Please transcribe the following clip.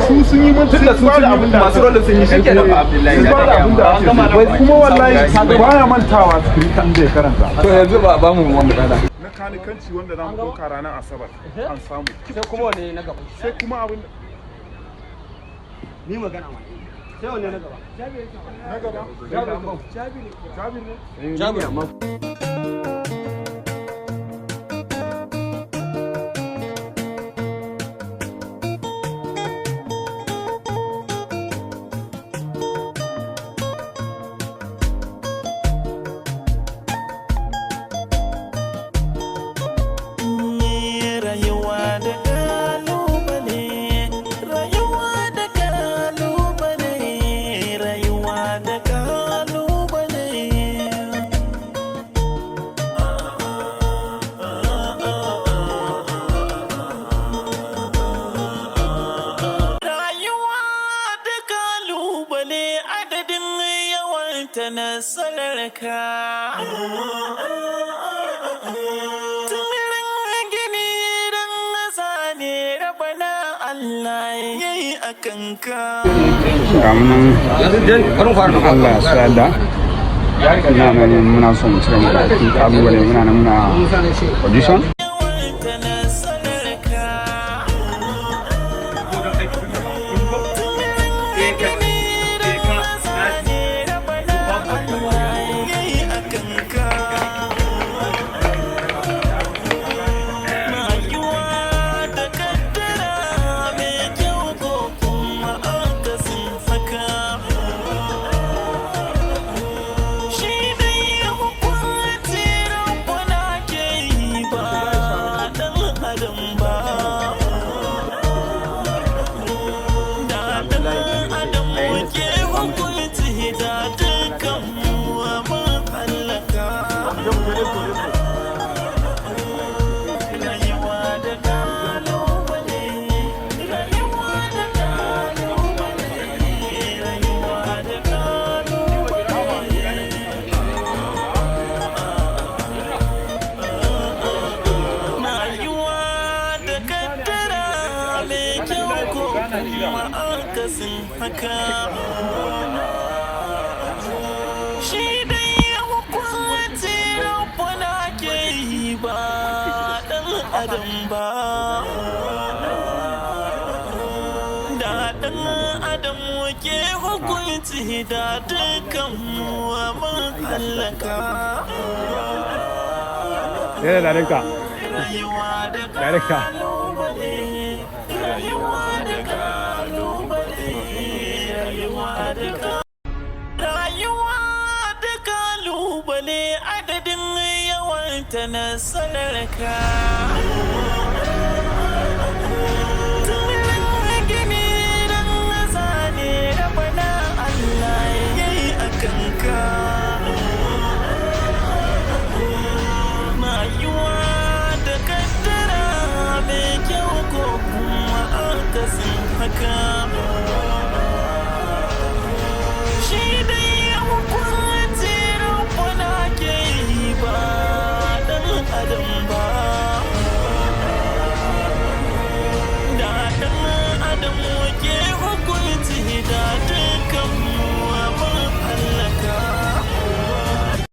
su sun yi mutu da su abin da masu rolin sun yi shi ke da Abdullahi wai kuma wallahi baya mantawa kan zai karanta to yanzu ba mu wanda kada na kanikanci wanda zamu doka ranar asabar an samu sai kuma wane na gaba sai kuma abin ni magana ma sai wane na gaba Jabir ne na salarka tumirin gini don zane rabana Allah ya yi a kanka gamunan Allah su yada ina nan muna son cire mu da kalubale muna nan muna audition shi dai hukunci rabbana ke yi ba dan adam ba da dan adam ke hukunci da dukkan mu mun halaka director rayuwa da kalubale adadin yawan ta na sanarka